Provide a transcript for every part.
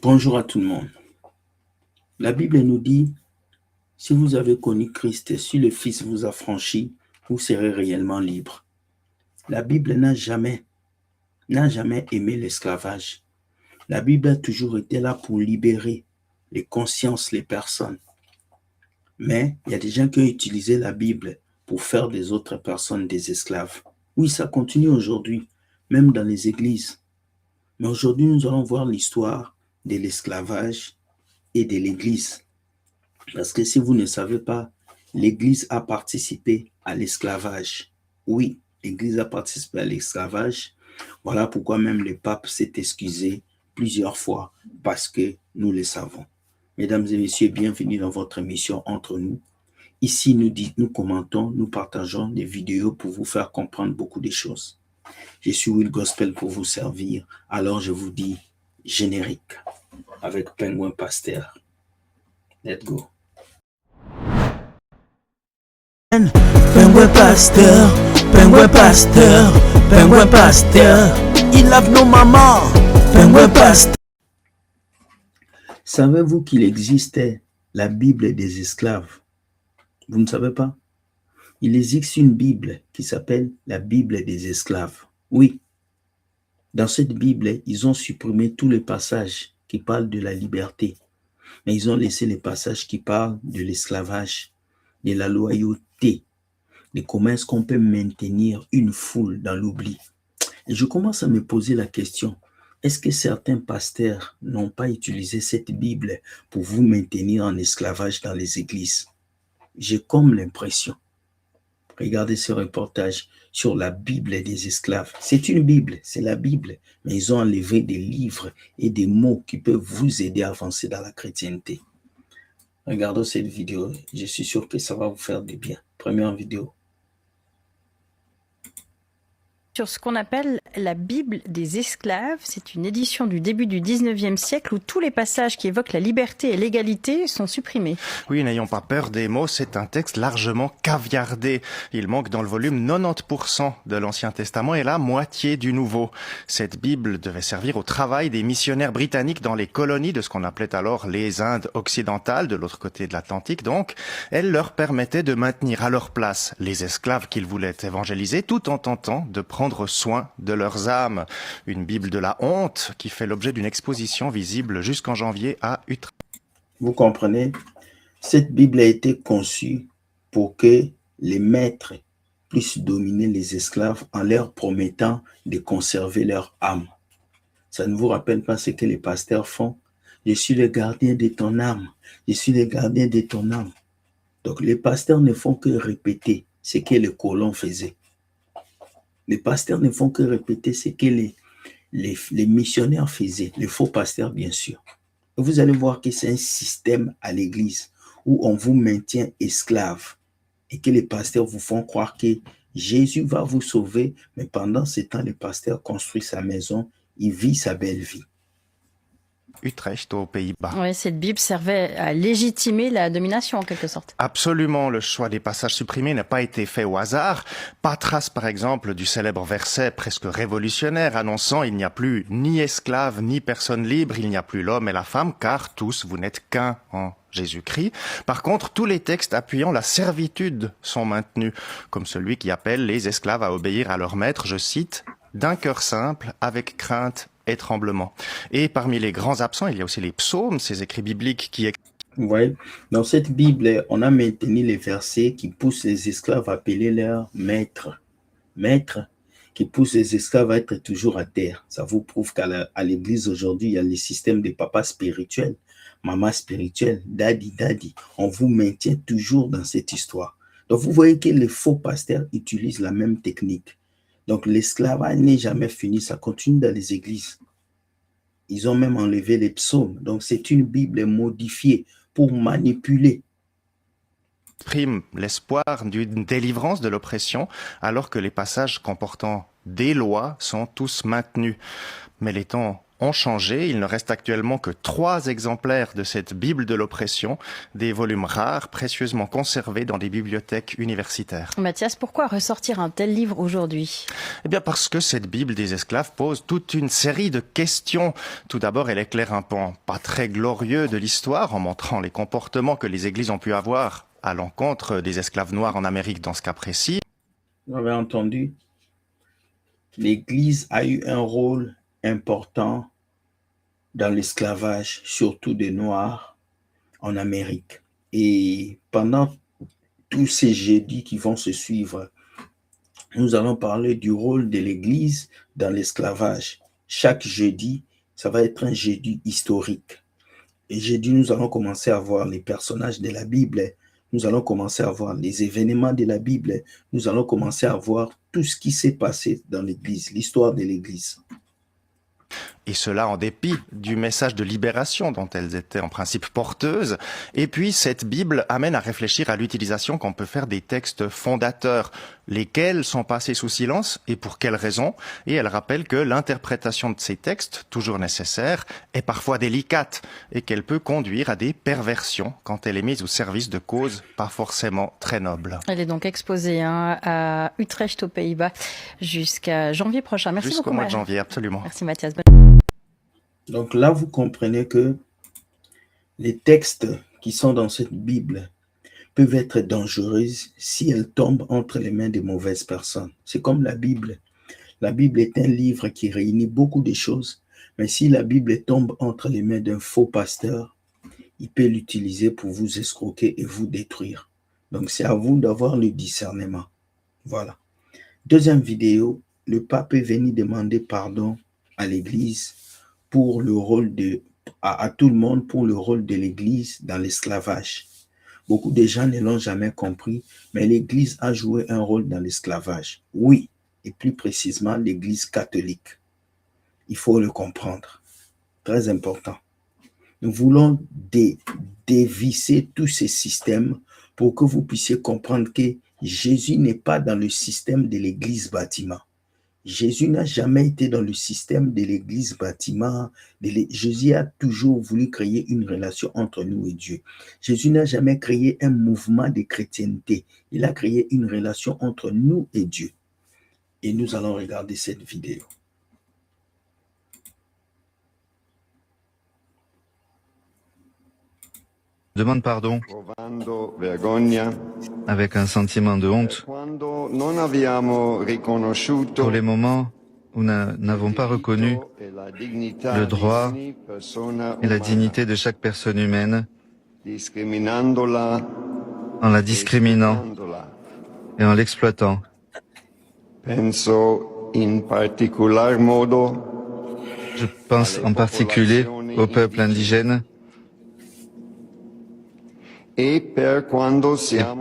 Bonjour à tout le monde. La Bible nous dit, si vous avez connu Christ et si le Fils vous a franchi, vous serez réellement libre. La Bible n'a jamais aimé l'esclavage. La Bible a toujours été là pour libérer les consciences, les personnes. Mais il y a des gens qui ont utilisé la Bible pour faire des autres personnes des esclaves. Oui, ça continue aujourd'hui, même dans les églises. Mais aujourd'hui, nous allons voir l'histoire de l'esclavage et de l'Église. Parce que si vous ne savez pas, l'Église a participé à l'esclavage. Oui, l'Église a participé à l'esclavage. Voilà pourquoi même le pape s'est excusé plusieurs fois, parce que nous le savons. Mesdames et messieurs, bienvenue dans votre émission Entre nous. Ici, nous commentons, nous partageons des vidéos pour vous faire comprendre beaucoup de choses. Je suis Will Gospel pour vous servir. Alors je vous dis générique avec Penguin Pasteur. Let's go. Penguin pasteur, penguin pasteur, penguin pasteur, il lave nos mamans, penguin pasteur. Savez-vous qu'il existait la Bible des esclaves? Vous ne savez pas? Il existe une Bible qui s'appelle la Bible des esclaves. Oui, dans cette Bible, ils ont supprimé tous les passages qui parlent de la liberté, mais ils ont laissé les passages qui parlent de l'esclavage, de la loyauté, de comment est-ce qu'on peut maintenir une foule dans l'oubli. Et je commence à me poser la question, est-ce que certains pasteurs n'ont pas utilisé cette Bible pour vous maintenir en esclavage dans les églises? J'ai comme l'impression. Regardez ce reportage sur la Bible des esclaves. C'est une Bible, c'est la Bible, mais ils ont enlevé des livres et des mots qui peuvent vous aider à avancer dans la chrétienté. Regardons cette vidéo, je suis sûr que ça va vous faire du bien. Première vidéo. Sur ce qu'on appelle la Bible des esclaves. C'est une édition du début du 19e siècle où tous les passages qui évoquent la liberté et l'égalité sont supprimés. Oui, n'ayons pas peur des mots, c'est un texte largement caviardé. Il manque dans le volume 90% de l'Ancien Testament et la moitié du Nouveau. Cette Bible devait servir au travail des missionnaires britanniques dans les colonies de ce qu'on appelait alors les Indes occidentales, de l'autre côté de l'Atlantique donc. Elle leur permettait de maintenir à leur place les esclaves qu'ils voulaient évangéliser tout en tentant de prendre soin de leurs âmes. Une Bible de la honte qui fait l'objet d'une exposition visible jusqu'en janvier à Utrecht. Vous comprenez? Cette Bible a été conçue pour que les maîtres puissent dominer les esclaves en leur promettant de conserver leur âme. Ça ne vous rappelle pas ce que les pasteurs font? Je suis le gardien de ton âme. Je suis le gardien de ton âme. Donc les pasteurs ne font que répéter ce que les colons faisaient. Les pasteurs ne font que répéter ce que les missionnaires faisaient, les faux pasteurs bien sûr. Et vous allez voir que c'est un système à l'église où on vous maintient esclave et que les pasteurs vous font croire que Jésus va vous sauver, mais pendant ce temps, le pasteur construit sa maison, il vit sa belle vie. Utrecht aux Pays-Bas. Oui, cette Bible servait à légitimer la domination en quelque sorte. Absolument, le choix des passages supprimés n'a pas été fait au hasard. Pas trace par exemple du célèbre verset presque révolutionnaire annonçant il n'y a plus ni esclave ni personne libre, il n'y a plus l'homme et la femme car tous vous n'êtes qu'un en Jésus-Christ. Par contre, tous les textes appuyant la servitude sont maintenus, comme celui qui appelle les esclaves à obéir à leur maître, je cite, d'un cœur simple, avec crainte et tremblement. Et parmi les grands absents, il y a aussi les psaumes, ces écrits bibliques qui... Vous voyez, dans cette Bible, on a maintenu les versets qui poussent les esclaves à appeler leur maître. Maître, qui poussent les esclaves à être toujours à terre. Ça vous prouve qu'à l'église aujourd'hui, il y a le système des papas spirituels, maman spirituelle, daddy. On vous maintient toujours dans cette histoire. Donc vous voyez que les faux pasteurs utilisent la même technique. Donc l'esclavage n'est jamais fini, ça continue dans les églises. Ils ont même enlevé les psaumes. Donc c'est une Bible modifiée pour manipuler. Prime l'espoir d'une délivrance de l'oppression, alors que les passages comportant des lois sont tous maintenus. Mais les temps ont changé. Il ne reste actuellement que 3 exemplaires de cette Bible de l'oppression, des volumes rares, précieusement conservés dans des bibliothèques universitaires. Mathias, pourquoi ressortir un tel livre aujourd'hui? Eh bien parce que cette Bible des esclaves pose toute une série de questions. Tout d'abord, elle éclaire un pan pas très glorieux de l'histoire en montrant les comportements que les églises ont pu avoir à l'encontre des esclaves noirs en Amérique dans ce cas précis. Vous avez entendu? L'Église a eu un rôle important dans l'esclavage, surtout des Noirs en Amérique. Et pendant tous ces jeudis qui vont se suivre, nous allons parler du rôle de l'Église dans l'esclavage. Chaque jeudi, ça va être un jeudi historique. Et jeudi, nous allons commencer à voir les personnages de la Bible. Nous allons commencer à voir les événements de la Bible. Nous allons commencer à voir tout ce qui s'est passé dans l'Église, l'histoire de l'Église. Et cela en dépit du message de libération dont elles étaient en principe porteuses. Et puis, cette Bible amène à réfléchir à l'utilisation qu'on peut faire des textes fondateurs, lesquels sont passés sous silence et pour quelles raisons. Et elle rappelle que l'interprétation de ces textes, toujours nécessaire, est parfois délicate et qu'elle peut conduire à des perversions quand elle est mise au service de causes pas forcément très nobles. Elle est donc exposée à Utrecht aux Pays-Bas jusqu'à janvier prochain. Merci Jusqu'au beaucoup. mois de janvier, absolument. Merci Mathias. Donc là, vous comprenez que les textes qui sont dans cette Bible peuvent être dangereux si elles tombent entre les mains de mauvaises personnes. C'est comme la Bible. La Bible est un livre qui réunit beaucoup de choses, mais si la Bible tombe entre les mains d'un faux pasteur, il peut l'utiliser pour vous escroquer et vous détruire. Donc c'est à vous d'avoir le discernement. Voilà. Deuxième vidéo, le pape est venu demander pardon à l'Église pour le rôle à tout le monde pour le rôle de l'Église dans l'esclavage. Beaucoup de gens ne l'ont jamais compris, mais l'Église a joué un rôle dans l'esclavage. Oui, et plus précisément l'Église catholique. Il faut le comprendre. Très important. Nous voulons dévisser tous ces systèmes pour que vous puissiez comprendre que Jésus n'est pas dans le système de l'Église bâtiment. Jésus n'a jamais été dans le système de l'Église bâtiment. Jésus a toujours voulu créer une relation entre nous et Dieu. Jésus n'a jamais créé un mouvement de chrétienté. Il a créé une relation entre nous et Dieu. Et nous allons regarder cette vidéo. Demande pardon avec un sentiment de honte pour les moments où nous n'avons pas reconnu le droit et la dignité de chaque personne humaine en la discriminant et en l'exploitant. Je pense en particulier au peuple indigène et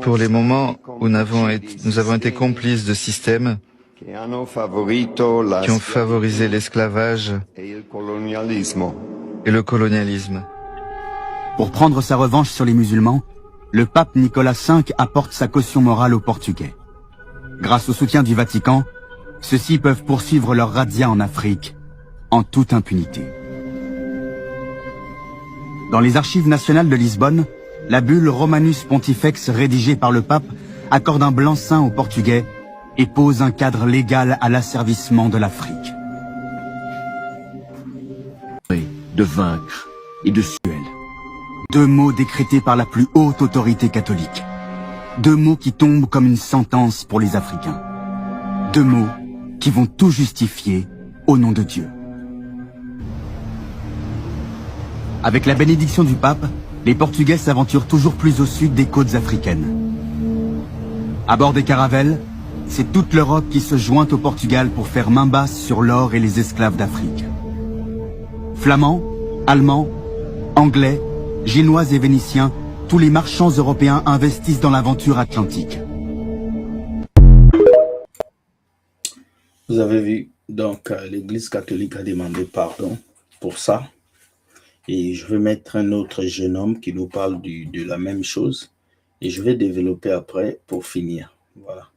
pour les moments où nous avons été complices de systèmes qui ont favorisé l'esclavage et le colonialisme. Pour prendre sa revanche sur les musulmans, le pape Nicolas V apporte sa caution morale aux Portugais. Grâce au soutien du Vatican, ceux-ci peuvent poursuivre leur razzia en Afrique en toute impunité. Dans les archives nationales de Lisbonne, la bulle Romanus Pontifex rédigée par le pape accorde un blanc-seing aux Portugais et pose un cadre légal à l'asservissement de l'Afrique. De vaincre et de suel. Deux mots décrétés par la plus haute autorité catholique. Deux mots qui tombent comme une sentence pour les Africains. Deux mots qui vont tout justifier au nom de Dieu. Avec la bénédiction du pape, les Portugais s'aventurent toujours plus au sud des côtes africaines. À bord des caravelles, c'est toute l'Europe qui se joint au Portugal pour faire main basse sur l'or et les esclaves d'Afrique. Flamands, Allemands, Anglais, Génois et Vénitiens, tous les marchands européens investissent dans l'aventure atlantique. Vous avez vu, donc l'Église catholique a demandé pardon pour ça. Et je vais mettre un autre jeune homme qui nous parle de la même chose. Et je vais développer après pour finir. Voilà.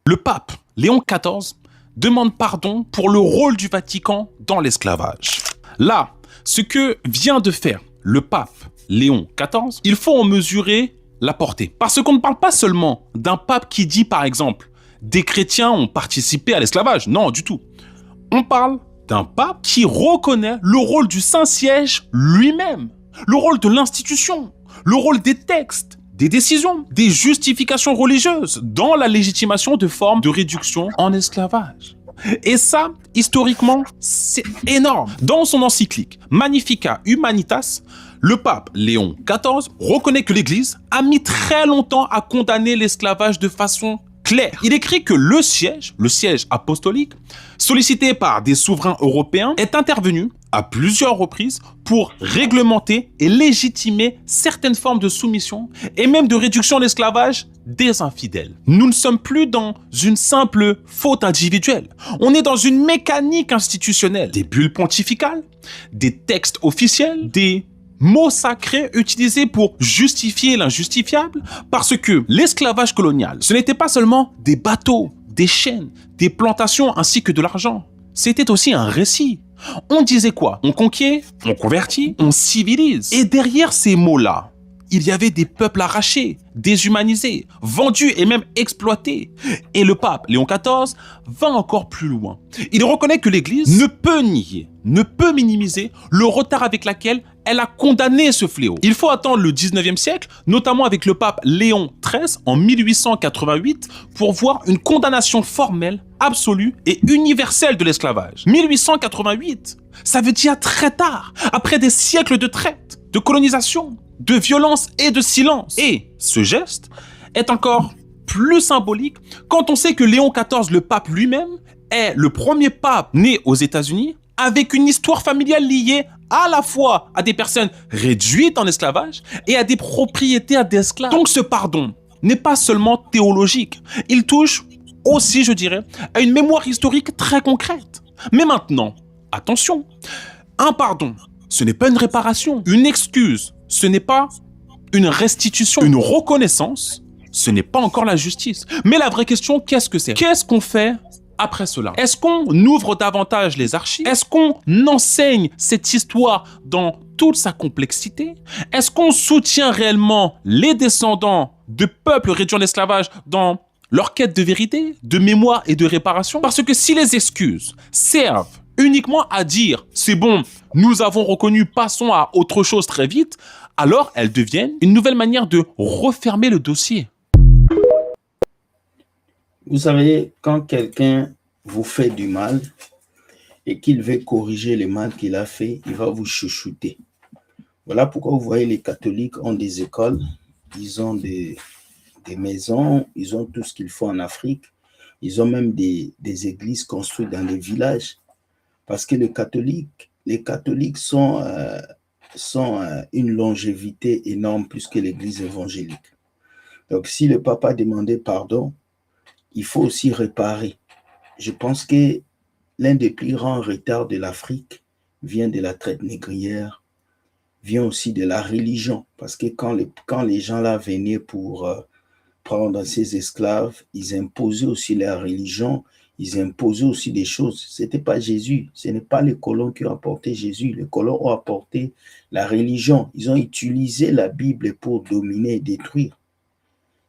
Le pape Léon XIV demande pardon pour le rôle du Vatican dans l'esclavage. Là, ce que vient de faire le pape Léon XIV, il faut en mesurer la portée. Parce qu'on ne parle pas seulement d'un pape qui dit, par exemple, des chrétiens ont participé à l'esclavage. Non, du tout. On parle d'un pape qui reconnaît le rôle du Saint-Siège lui-même, le rôle de l'institution, le rôle des textes, des décisions, des justifications religieuses dans la légitimation de formes de réduction en esclavage. Et ça, historiquement, c'est énorme. Dans son encyclique Magnificat Humanitas, le pape Léon XIV reconnaît que l'Église a mis très longtemps à condamner l'esclavage de façon claire. Il écrit que le siège apostolique, sollicité par des souverains européens, est intervenu à plusieurs reprises pour réglementer et légitimer certaines formes de soumission et même de réduction de l'esclavage des infidèles. Nous ne sommes plus dans une simple faute individuelle. On est dans une mécanique institutionnelle. Des bulles pontificales, des textes officiels, des mots sacrés utilisés pour justifier l'injustifiable, parce que l'esclavage colonial, ce n'était pas seulement des bateaux, des chaînes, des plantations ainsi que de l'argent. C'était aussi un récit. On disait quoi? On conquiert, on convertit, on civilise. Et derrière ces mots-là, il y avait des peuples arrachés, déshumanisés, vendus et même exploités. Et le pape Léon XIV va encore plus loin. Il reconnaît que l'Église ne peut nier, ne peut minimiser le retard avec lequel elle a condamné ce fléau. Il faut attendre le 19e siècle, notamment avec le pape Léon XIII en 1888, pour voir une condamnation formelle, absolue et universelle de l'esclavage. 1888, ça veut dire très tard, après des siècles de traite, de colonisation, de violence et de silence. Et ce geste est encore plus symbolique quand on sait que Léon XIV, le pape lui-même, est le premier pape né aux États-Unis avec une histoire familiale liée à la fois à des personnes réduites en esclavage et à des propriétaires d'esclaves. Donc ce pardon n'est pas seulement théologique, il touche aussi, je dirais, à une mémoire historique très concrète. Mais maintenant, attention, un pardon, ce n'est pas une réparation, une excuse, ce n'est pas une restitution, une reconnaissance, ce n'est pas encore la justice. Mais la vraie question, qu'est-ce que c'est? Qu'est-ce qu'on fait après cela? Est-ce qu'on ouvre davantage les archives? Est-ce qu'on enseigne cette histoire dans toute sa complexité? Est-ce qu'on soutient réellement les descendants de peuples réduits en esclavage dans leur quête de vérité, de mémoire et de réparation? Parce que si les excuses servent uniquement à dire « c'est bon, nous avons reconnu, passons à autre chose très vite », alors elles deviennent une nouvelle manière de refermer le dossier. Vous savez, quand quelqu'un vous fait du mal et qu'il veut corriger le mal qu'il a fait, il va vous chouchouter. Voilà pourquoi vous voyez les catholiques ont des écoles, ils ont des maisons, ils ont tout ce qu'il faut en Afrique, ils ont même des églises construites dans les villages, parce que les catholiques sont une longévité énorme plus que l'église évangélique. Donc si le papa a demandé pardon, il faut aussi réparer. Je pense que l'un des plus grands retards de l'Afrique vient de la traite négrière, vient aussi de la religion. Parce que quand les gens là venaient pour prendre ces esclaves, ils imposaient aussi leur religion, ils imposaient aussi des choses. Ce n'était pas Jésus, ce n'est pas les colons qui ont apporté Jésus. Les colons ont apporté la religion. Ils ont utilisé la Bible pour dominer et détruire.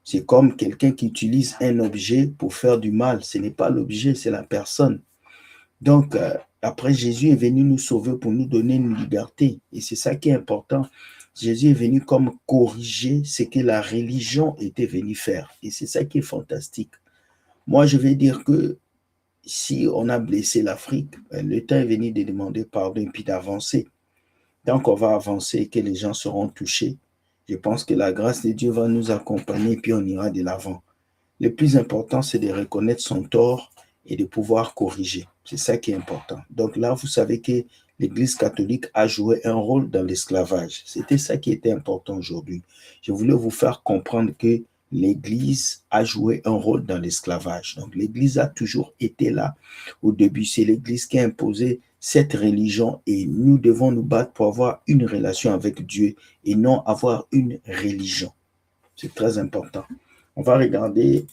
C'est comme quelqu'un qui utilise un objet pour faire du mal. Ce n'est pas l'objet, c'est la personne. Donc, après, Jésus est venu nous sauver pour nous donner une liberté. Et c'est ça qui est important. Jésus est venu comme corriger ce que la religion était venue faire. Et c'est ça qui est fantastique. Moi, je vais dire que si on a blessé l'Afrique, le temps est venu de demander pardon et puis d'avancer. Tant qu'on va avancer et que les gens seront touchés, je pense que la grâce de Dieu va nous accompagner et puis on ira de l'avant. Le plus important, c'est de reconnaître son tort et de pouvoir corriger. C'est ça qui est important. Donc là, vous savez que l'Église catholique a joué un rôle dans l'esclavage. C'était ça qui était important aujourd'hui. Je voulais vous faire comprendre que l'Église a joué un rôle dans l'esclavage. Donc l'Église a toujours été là. Au début, c'est l'Église qui a imposé cette religion et nous devons nous battre pour avoir une relation avec Dieu et non avoir une religion. C'est très important. On va regarder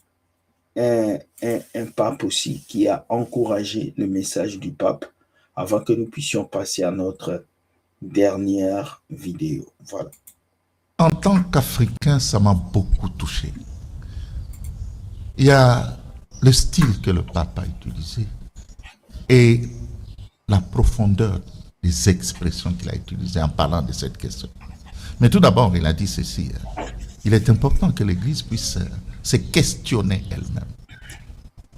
un pape aussi qui a encouragé le message du pape avant que nous puissions passer à notre dernière vidéo. Voilà. En tant qu'Africain, ça m'a beaucoup touché. Il y a le style que le pape a utilisé et la profondeur des expressions qu'il a utilisées en parlant de cette question. Mais tout d'abord, il a dit ceci. Il est important que l'Église puisse se questionner elle-même.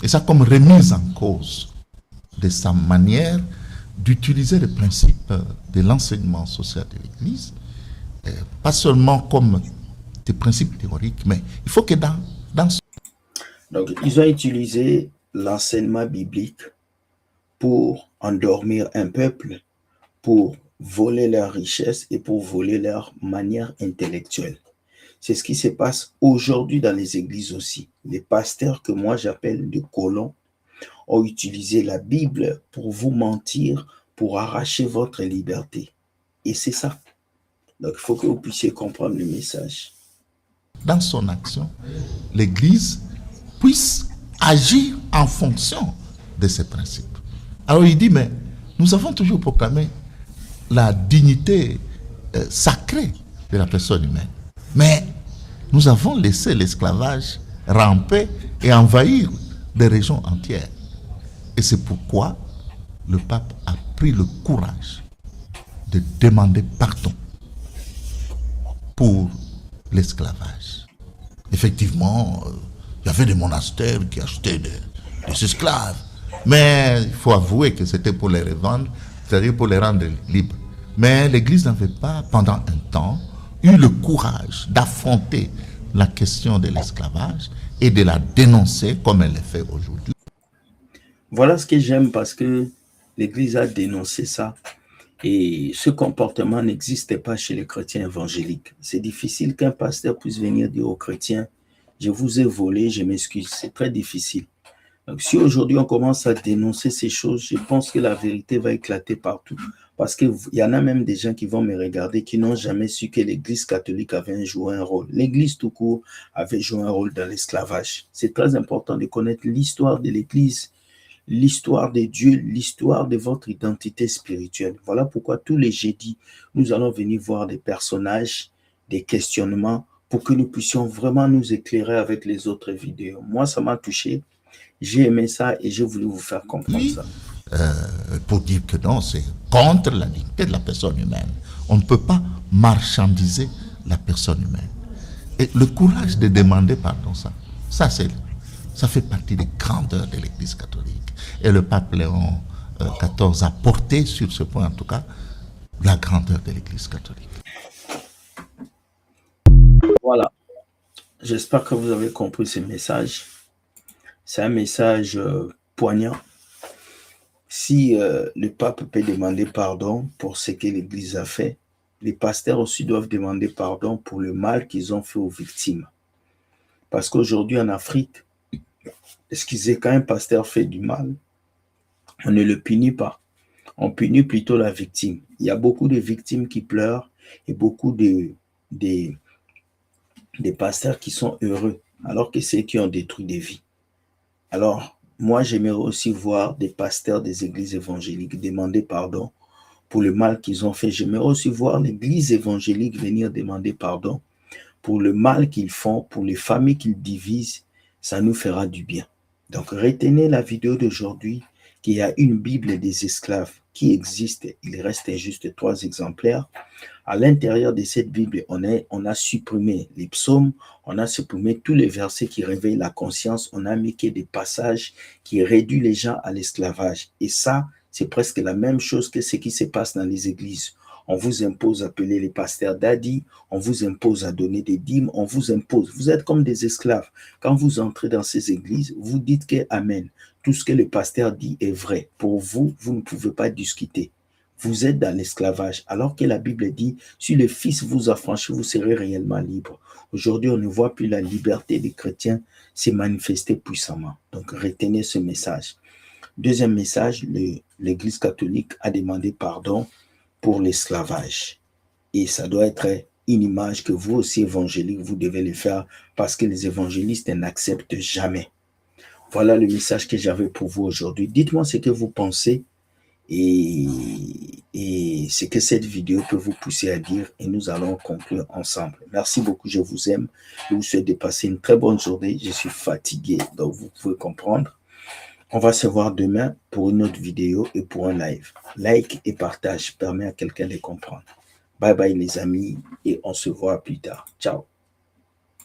Et ça comme remise en cause de sa manière d'utiliser les principes de l'enseignement social de l'Église, pas seulement comme des principes théoriques, mais il faut que dans Donc, ils ont utilisé l'enseignement biblique pour endormir un peuple, pour voler leurs richesses et pour voler leur manière intellectuelle. C'est ce qui se passe aujourd'hui dans les églises aussi. Les pasteurs que moi j'appelle des colons ont utilisé la Bible pour vous mentir, pour arracher votre liberté. Et c'est ça. Donc, il faut que vous puissiez comprendre le message. Dans son action, l'Église puisse agir en fonction de ces principes. Alors il dit, mais nous avons toujours proclamé la dignité sacrée de la personne humaine. Mais nous avons laissé l'esclavage ramper et envahir des régions entières. Et c'est pourquoi le pape a pris le courage de demander pardon pour l'esclavage. Effectivement, il y avait des monastères qui achetaient des esclaves. Mais il faut avouer que c'était pour les revendre, c'est-à-dire pour les rendre libres. Mais l'Église n'avait pas, pendant un temps, eu le courage d'affronter la question de l'esclavage et de la dénoncer comme elle le fait aujourd'hui. Voilà ce que j'aime parce que l'Église a dénoncé ça. Et ce comportement n'existait pas chez les chrétiens évangéliques. C'est difficile qu'un pasteur puisse venir dire aux chrétiens, je vous ai volé, je m'excuse. C'est très difficile. Donc, si aujourd'hui on commence à dénoncer ces choses, je pense que la vérité va éclater partout. Parce qu'il y en a même des gens qui vont me regarder qui n'ont jamais su que l'Église catholique avait joué un rôle. L'Église tout court avait joué un rôle dans l'esclavage. C'est très important de connaître l'histoire de l'Église, l'histoire de Dieu, l'histoire de votre identité spirituelle. Voilà pourquoi tous les jeudis, nous allons venir voir des personnages, des questionnements, pour que nous puissions vraiment nous éclairer avec les autres vidéos. Moi, ça m'a touché. J'ai aimé ça et j'ai voulu vous faire comprendre ça. Pour dire que non, c'est contre la dignité de la personne humaine. On ne peut pas marchandiser la personne humaine. Et le courage de demander pardon, ça fait partie des grandeurs de l'Église catholique. Et le pape Léon XIV a porté sur ce point, en tout cas, la grandeur de l'Église catholique. Voilà. J'espère que vous avez compris ce message. C'est un message poignant. Si le pape peut demander pardon pour ce que l'Église a fait, les pasteurs aussi doivent demander pardon pour le mal qu'ils ont fait aux victimes. Parce qu'aujourd'hui en Afrique, excusez, quand un pasteur fait du mal, on ne le punit pas. On punit plutôt la victime. Il y a beaucoup de victimes qui pleurent et beaucoup de pasteurs qui sont heureux, alors que c'est eux qui ont détruit des vies. Alors, moi, j'aimerais aussi voir des pasteurs des églises évangéliques demander pardon pour le mal qu'ils ont fait. J'aimerais aussi voir l'église évangélique venir demander pardon pour le mal qu'ils font, pour les familles qu'ils divisent. Ça nous fera du bien. Donc, retenez la vidéo d'aujourd'hui qu'il y a une Bible des esclaves qui existe. Il reste juste 3 exemplaires. À l'intérieur de cette Bible, on a supprimé les psaumes, on a supprimé tous les versets qui réveillent la conscience, on a mis que des passages qui réduisent les gens à l'esclavage. Et ça, c'est presque la même chose que ce qui se passe dans les églises. On vous impose d'appeler les pasteurs daddy, on vous impose à donner des dîmes, on vous impose. Vous êtes comme des esclaves. Quand vous entrez dans ces églises, vous dites que Amen. Tout ce que le pasteur dit est vrai. Pour vous, vous ne pouvez pas discuter. Vous êtes dans l'esclavage, alors que la Bible dit, si le Fils vous affranchit, vous serez réellement libre. Aujourd'hui, on ne voit plus la liberté des chrétiens se manifester puissamment. Donc, retenez ce message. Deuxième message, l'Église catholique a demandé pardon pour l'esclavage. Et ça doit être une image que vous aussi, évangéliques, vous devez le faire parce que les évangélistes n'acceptent jamais. Voilà le message que j'avais pour vous aujourd'hui. Dites-moi ce que vous pensez et ce que cette vidéo peut vous pousser à dire et nous allons conclure ensemble. Merci beaucoup, je vous aime. Je vous souhaite de passer une très bonne journée. Je suis fatigué, donc vous pouvez comprendre. On va se voir demain pour une autre vidéo et pour un live. Like et partage permet à quelqu'un de comprendre. Bye bye les amis et on se voit plus tard. Ciao.